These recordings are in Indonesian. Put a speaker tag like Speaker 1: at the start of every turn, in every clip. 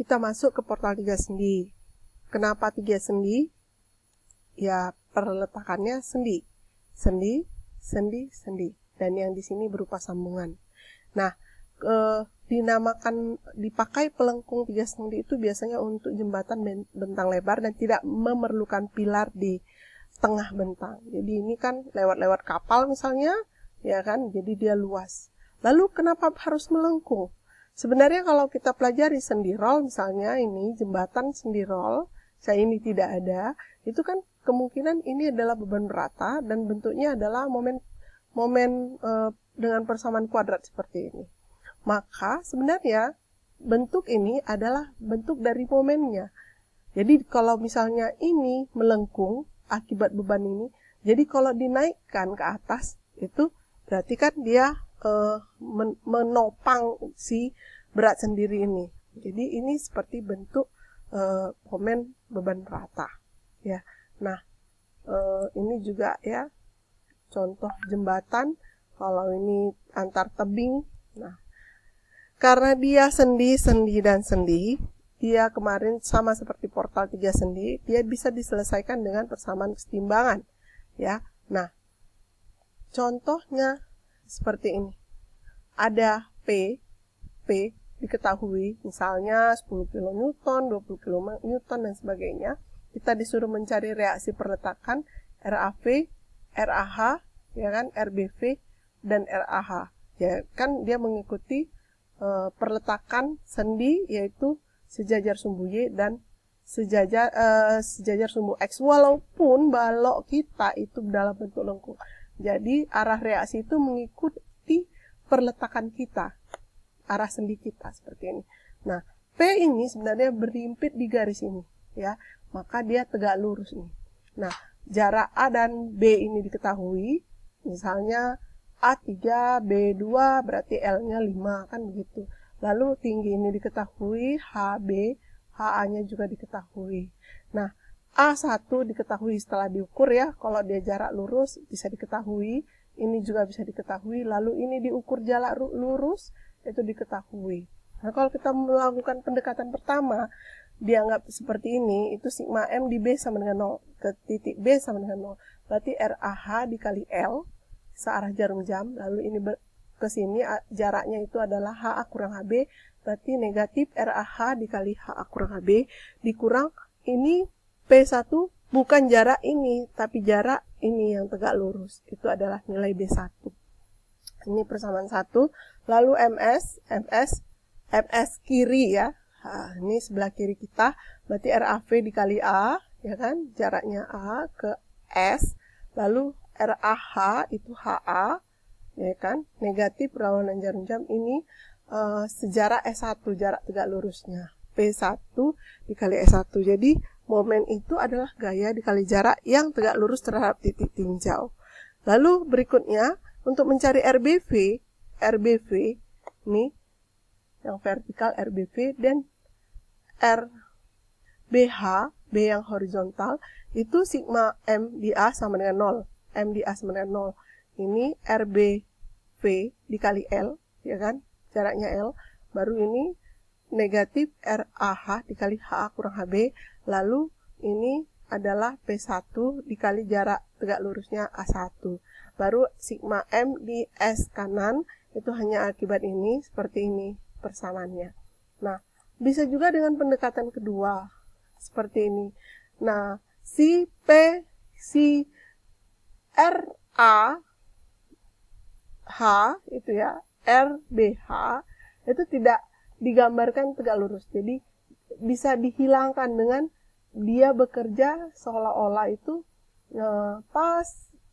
Speaker 1: kita masuk ke portal 3 sendi. Kenapa 3 sendi? Ya, perletakannya sendi. Sendi, sendi, sendi. Dan yang di sini berupa sambungan. Nah, dipakai pelengkung 3 sendi itu biasanya untuk jembatan bentang lebar dan tidak memerlukan pilar di tengah bentang. Jadi ini kan lewat kapal misalnya, ya kan? Jadi dia luas. Lalu kenapa harus melengkung? Sebenarnya kalau kita pelajari sendi roll, misalnya ini jembatan sendi roll, saya ini tidak ada, itu kan kemungkinan ini adalah beban merata dan bentuknya adalah momen dengan persamaan kuadrat seperti ini. Maka sebenarnya bentuk ini adalah bentuk dari momennya. Jadi kalau misalnya ini melengkung akibat beban ini, jadi kalau dinaikkan ke atas itu berarti kan dia menopang si berat sendiri ini. Jadi ini seperti bentuk momen beban rata. Ya, nah ini juga ya contoh jembatan. Kalau ini antar tebing, nah karena dia sendi, sendi dan sendi, dia kemarin sama seperti portal 3 sendi, dia bisa diselesaikan dengan persamaan kesetimbangan. Ya, nah contohnya seperti ini. Ada P diketahui, misalnya 10 kN, 20 kN, dan sebagainya. Kita disuruh mencari reaksi perletakan RAV, RAH, ya kan, RBV, dan RAH. Ya kan dia mengikuti perletakan sendi, yaitu sejajar sumbu Y dan sejajar sumbu X. Walaupun balok kita itu dalam bentuk lengkung. Jadi arah reaksi itu mengikuti perletakan kita, arah sendi kita seperti ini. Nah, P ini sebenarnya berhimpit di garis ini, ya. Maka dia tegak lurus nih. Nah, jarak A dan B ini diketahui. Misalnya A3, B2 berarti L-nya 5 kan begitu. Lalu tinggi ini diketahui, HB, HA-nya juga diketahui. Nah, A1 diketahui setelah diukur ya, kalau dia jarak lurus bisa diketahui, ini juga bisa diketahui, lalu ini diukur jarak lurus, itu diketahui. Nah, kalau kita melakukan pendekatan pertama, dianggap seperti ini, itu sigma M di B sama dengan 0, ke titik B sama dengan 0, berarti RAH dikali L, searah jarum jam, lalu ini ke sini jaraknya itu adalah HA kurang HB, berarti negatif RAH dikali HA kurang HB, dikurang ini P1 bukan jarak ini, tapi jarak ini yang tegak lurus. Itu adalah nilai B1. Ini persamaan 1. Lalu MS kiri ya. Nah, ini sebelah kiri kita. Berarti RAV dikali A, ya kan? Jaraknya A ke S. Lalu RAH itu HA, ya kan? Negatif berlawanan jarum jam. Ini sejarak S1, jarak tegak lurusnya. P1 dikali S1. Jadi momen itu adalah gaya dikali jarak yang tegak lurus terhadap titik tinjau. Lalu berikutnya, untuk mencari RBV ini yang vertikal RBV dan RBH, B yang horizontal, itu sigma M di A sama dengan 0. M di A sama dengan 0. Ini RBV dikali L, ya kan? Jaraknya L. Baru ini negatif RAH dikali HA kurang HB, lalu ini adalah P1 dikali jarak tegak lurusnya A1. Baru sigma M di S kanan, itu hanya akibat ini, seperti ini persamaannya. Nah, bisa juga dengan pendekatan kedua, seperti ini. Nah, si RAH itu ya, RBH, itu tidak digambarkan tegak lurus. Jadi bisa dihilangkan dengan dia bekerja seolah-olah itu pas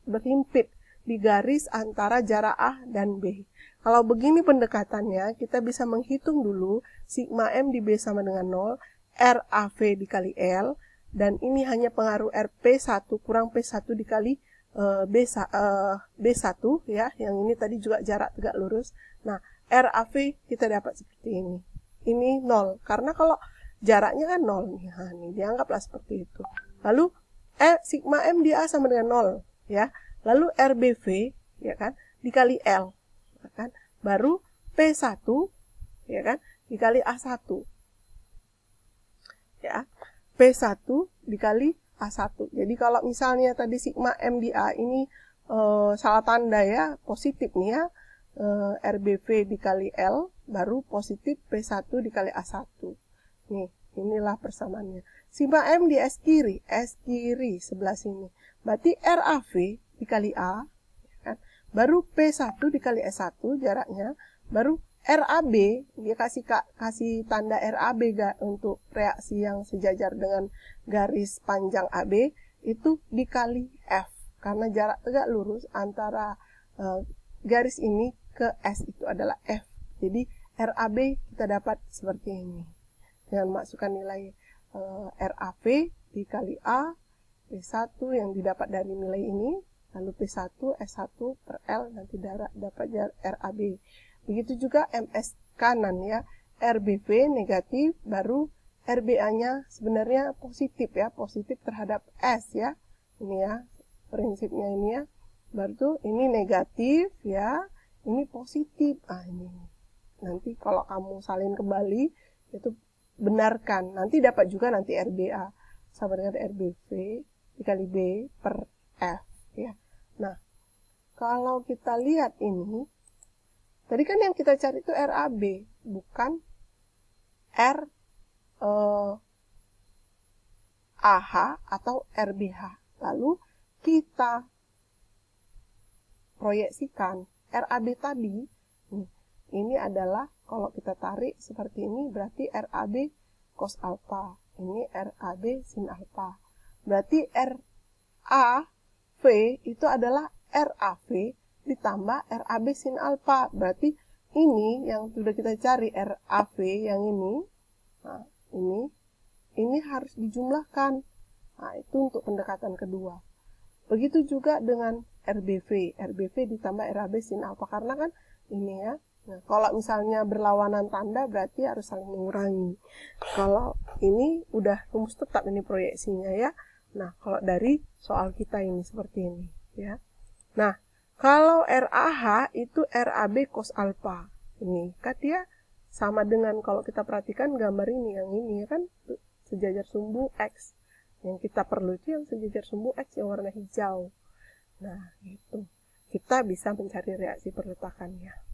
Speaker 1: berhimpit di garis antara jarak A dan B. Kalau begini pendekatannya, kita bisa menghitung dulu sigma M di B sama dengan 0, RAV dikali L, dan ini hanya pengaruh RP1 kurang P1 dikali B1 ya, yang ini tadi juga jarak tegak lurus. Nah, RAV kita dapat seperti ini. Ini 0, karena kalau jaraknya kan 0. Nah, ini dianggaplah seperti itu. Lalu sigma M di A sama dengan 0 ya. Lalu RBV ya kan dikali L, ya kan? Baru P1 ya kan dikali A1. ya. P1 dikali A1. Jadi kalau misalnya tadi sigma M di A ini salah tanda ya, positif nih ya, RBV dikali L, baru positif P1 dikali A1. Nih, inilah persamaannya. Sigma M di S kiri sebelah sini. Berarti RAV dikali A, kan? Baru P1 dikali S1 jaraknya, baru RAB, dia kasih tanda RAB untuk reaksi yang sejajar dengan garis panjang AB, itu dikali F. Karena jarak tegak lurus antara garis ini ke S itu adalah F. Jadi RAB kita dapat seperti ini. Dengan masukkan nilai RAV dikali A, P1 yang didapat dari nilai ini, lalu P1, S1 per L, nanti dapat RAB. Begitu juga MS kanan ya, RBV negatif, baru RBA-nya sebenarnya positif ya, positif terhadap S ya. Ini ya, prinsipnya ini ya. Baru tuh ini negatif ya, ini positif. Ini. Nanti kalau kamu salin kembali, itu benarkan. Nanti dapat juga nanti RBA sama dengan RBV dikali B per F ya. Nah, kalau kita lihat ini, tadi kan yang kita cari itu RAB, bukan RAH atau RBH. Lalu kita proyeksikan RAB tadi, ini adalah kalau kita tarik seperti ini, berarti RAB cos alpha. Ini RAB sin alpha. Berarti RAV itu adalah RAV ditambah RAB sin alpha. Berarti ini yang sudah kita cari RAV yang ini. Nah, ini harus dijumlahkan. Nah, itu untuk pendekatan kedua. Begitu juga dengan RBV. RBV ditambah RAB sin alpha. Karena kan ini ya. Nah, kalau misalnya berlawanan tanda berarti harus saling mengurangi. Kalau ini udah rumus tetap ini proyeksinya ya. Nah, kalau dari soal kita ini seperti ini ya. Nah, kalau RAH itu RAB cos alpha. Ini kan dia sama dengan kalau kita perhatikan gambar ini, yang ini kan sejajar sumbu X. Yang kita perlu itu yang sejajar sumbu X yang warna hijau. Nah, itu. Kita bisa mencari reaksi perletakannya.